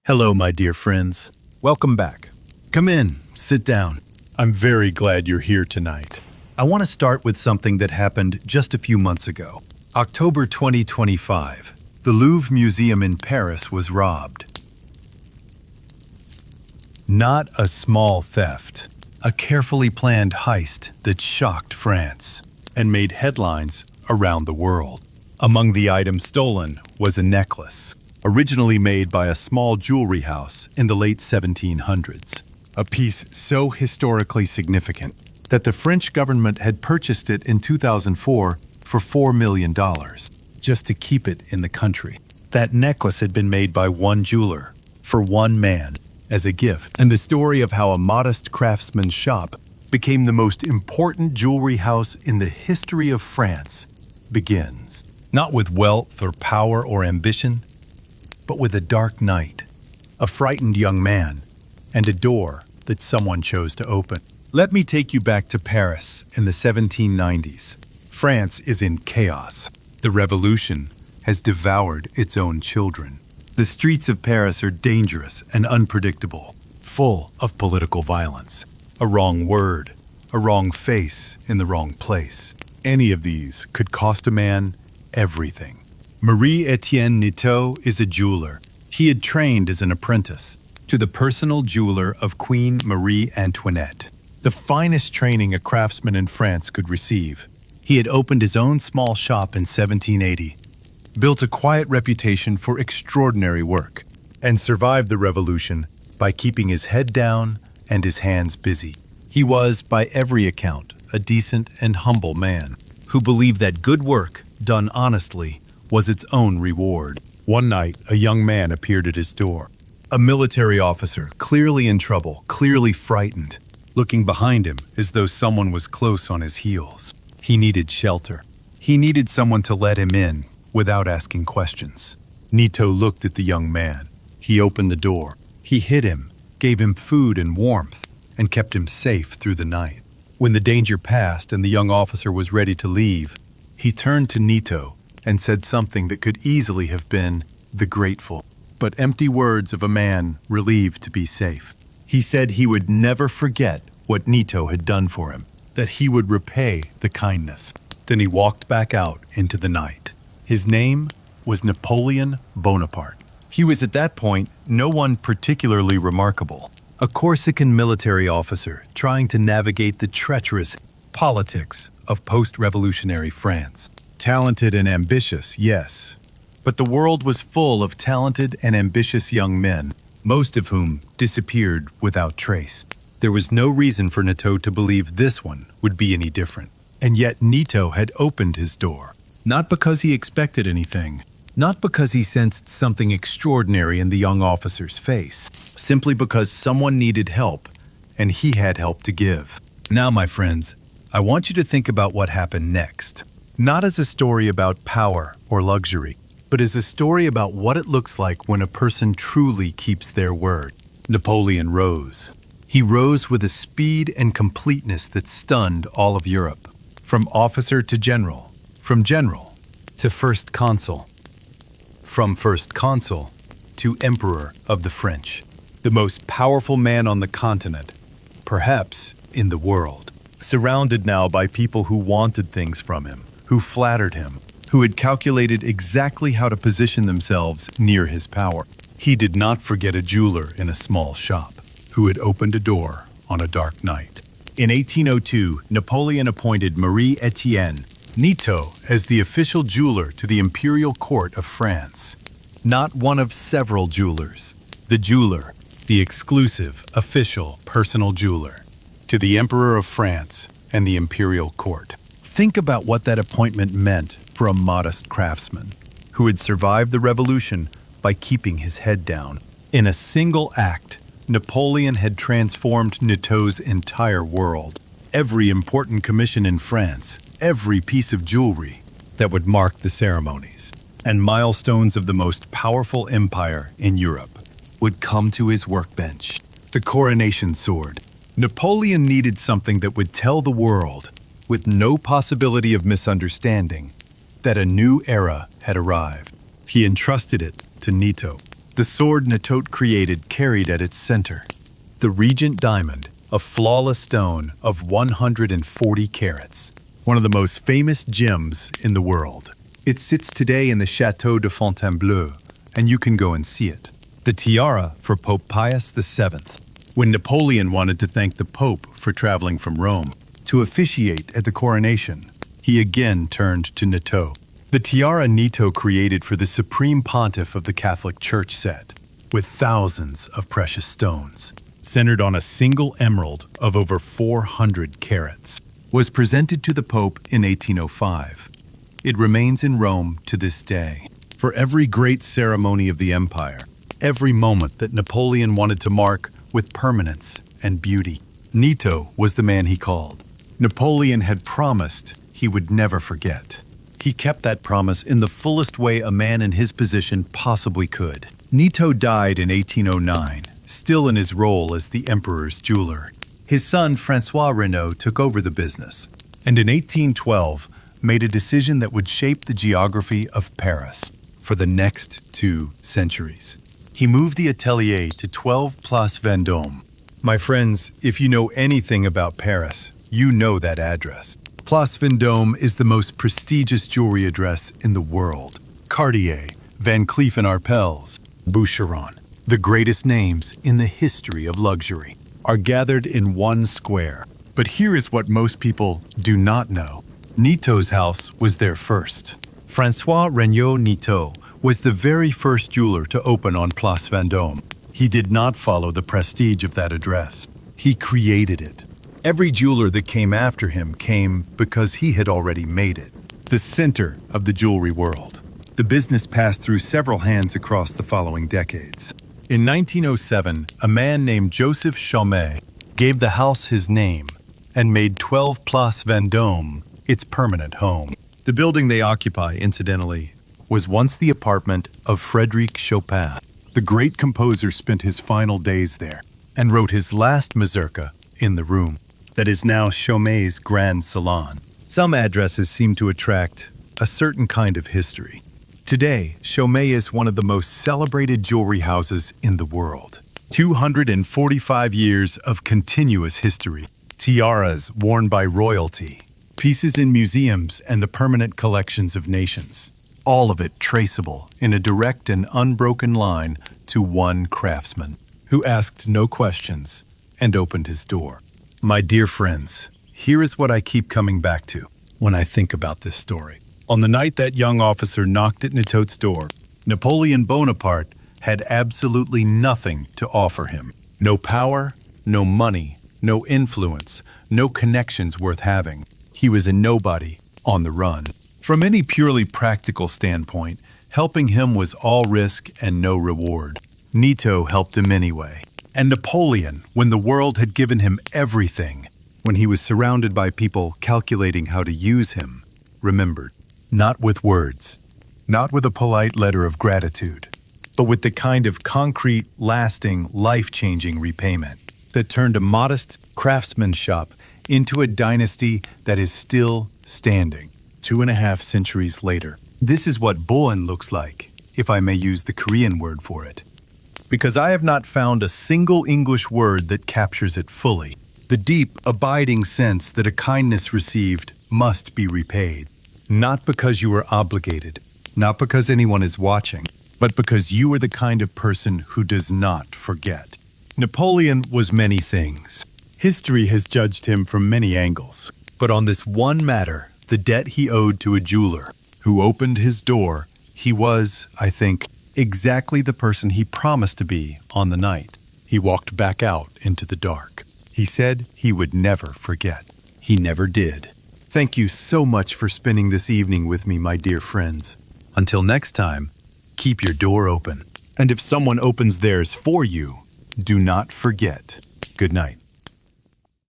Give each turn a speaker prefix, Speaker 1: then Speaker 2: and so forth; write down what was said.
Speaker 1: Hello, my dear friends. Welcome back. Come in, sit down. I'm very glad you're here tonight. I want to start with something that happened just a few months ago. October 2025, the Louvre Museum in Paris was robbed. Not a small theft, a carefully planned heist that shocked France and made headlines around the world. Among the items stolen was a necklace, originally made by a small jewelry house in the late 1700s. A piece so historically significant that the French government had purchased it in 2004 for $4 million, just to keep it in the country. That necklace had been made by one jeweler, for one man, as a gift. And the story of how a modest craftsman's shop became the most important jewelry house in the history of France begins. Not with wealth or power or ambition, but with a dark night, a frightened young man, and a door that someone chose to open. Let me take you back to Paris in the 1790s. France is in chaos. The revolution has devoured its own children. The streets of Paris are dangerous and unpredictable, full of political violence. A wrong word, a wrong face in the wrong place. Any of these could cost a man everything. Marie-Etienne Nitot is a jeweler. He had trained as an apprentice to the personal jeweler of Queen Marie Antoinette, the finest training a craftsman in France could receive. He had opened his own small shop in 1780, built a quiet reputation for extraordinary work, and survived the revolution by keeping his head down and his hands busy. He was, by every account, a decent and humble man who believed that good work done honestly was its own reward. One night, a young man appeared at his door. A military officer, clearly in trouble, clearly frightened, looking behind him as though someone was close on his heels. He needed shelter. He needed someone to let him in without asking questions. Nitot looked at the young man. He opened the door. He hid him, gave him food and warmth, and kept him safe through the night. When the danger passed and the young officer was ready to leave, he turned to Nitot and said something that could easily have been the grateful, but empty words of a man relieved to be safe. He said he would never forget what Nitot had done for him, that he would repay the kindness. Then he walked back out into the night. His name was Napoleon Bonaparte. He was at that point no one particularly remarkable, a Corsican military officer trying to navigate the treacherous politics of post-revolutionary France. Talented and ambitious, yes, but the world was full of talented and ambitious young men, most of whom disappeared without trace. There was no reason for Nitot to believe this one would be any different. And yet Nitot had opened his door, not because he expected anything, not because he sensed something extraordinary in the young officer's face, simply because someone needed help, and he had help to give. Now, my friends, I want you to think about what happened next. Not as a story about power or luxury, but as a story about what it looks like when a person truly keeps their word. Napoleon rose. He rose with a speed and completeness that stunned all of Europe. From officer to general, from general to first consul, from first consul to emperor of the French, the most powerful man on the continent, perhaps in the world. Surrounded now by people who wanted things from him, who flattered him, who had calculated exactly how to position themselves near his power. He did not forget a jeweler in a small shop, who had opened a door on a dark night. In 1802, Napoleon appointed Marie-Etienne Nitot as the official jeweler to the imperial court of France. Not one of several jewelers. The jeweler, the exclusive, official, personal jeweler, to the Emperor of France and the imperial court. Think about what that appointment meant for a modest craftsman who had survived the revolution by keeping his head down. In a single act, Napoleon had transformed Nitot's entire world. Every important commission in France, every piece of jewelry that would mark the ceremonies and milestones of the most powerful empire in Europe would come to his workbench. The coronation sword. Napoleon needed something that would tell the world, with no possibility of misunderstanding, that a new era had arrived. He entrusted it to Nitot. The sword Nitot created carried at its center the Regent Diamond, a flawless stone of 140 carats, one of the most famous gems in the world. It sits today in the Château de Fontainebleau, and you can go and see it. The tiara for Pope Pius VII. When Napoleon wanted to thank the Pope for traveling from Rome to officiate at the coronation, he again turned to Nitot. The tiara Nitot created for the Supreme Pontiff of the Catholic Church set, with thousands of precious stones, centered on a single emerald of over 400 carats, was presented to the Pope in 1805. It remains in Rome to this day. For every great ceremony of the empire, every moment that Napoleon wanted to mark with permanence and beauty, Nitot was the man he called. Napoleon had promised he would never forget. He kept that promise in the fullest way a man in his position possibly could. Nitot died in 1809, still in his role as the emperor's jeweler. His son François Renaud took over the business, and in 1812 made a decision that would shape the geography of Paris for the next 2 centuries. He moved the atelier to 12 Place Vendôme. My friends, if you know anything about Paris, you know that address. Place Vendôme is the most prestigious jewelry address in the world. Cartier, Van Cleef & Arpels, Boucheron, the greatest names in the history of luxury, are gathered in one square. But here is what most people do not know. Nitot's house was there first. François Renaud Nitot was the very first jeweler to open on Place Vendôme. He did not follow the prestige of that address. He created it. Every jeweler that came after him came because he had already made it, the center of the jewelry world. The business passed through several hands across the following decades. In 1907, a man named Joseph Chaumet gave the house his name and made 12 Place Vendôme its permanent home. The building they occupy, incidentally, was once the apartment of Frédéric Chopin. The great composer spent his final days there and wrote his last mazurka in the room that is now Chaumet's Grand Salon. Some addresses seem to attract a certain kind of history. Today, Chaumet is one of the most celebrated jewelry houses in the world. 245 years of continuous history, tiaras worn by royalty, pieces in museums and the permanent collections of nations. All of it traceable in a direct and unbroken line to one craftsman who asked no questions and opened his door. My dear friends, here is what I keep coming back to when I think about this story. On the night that young officer knocked at Nitot's door, Napoleon Bonaparte had absolutely nothing to offer him. No power, no money, no influence, no connections worth having. He was a nobody on the run. From any purely practical standpoint, helping him was all risk and no reward. Nitot helped him anyway. And Napoleon, when the world had given him everything, when he was surrounded by people calculating how to use him, remembered. Not with words, not with a polite letter of gratitude, but with the kind of concrete, lasting, life-changing repayment that turned a modest craftsman's shop into a dynasty that is still standing 2.5 centuries later. This is what Boan looks like, if I may use the Korean word for it, because I have not found a single English word that captures it fully. The deep, abiding sense that a kindness received must be repaid. Not because you are obligated, not because anyone is watching, but because you are the kind of person who does not forget. Napoleon was many things. History has judged him from many angles, but on this one matter, the debt he owed to a jeweler who opened his door, he was, I think, exactly the person he promised to be on the night he walked back out into the dark. He said he would never forget. He never did. Thank you so much for spending this evening with me, my dear friends. Until next time, keep your door open. And if someone opens theirs for you, do not forget. Good night.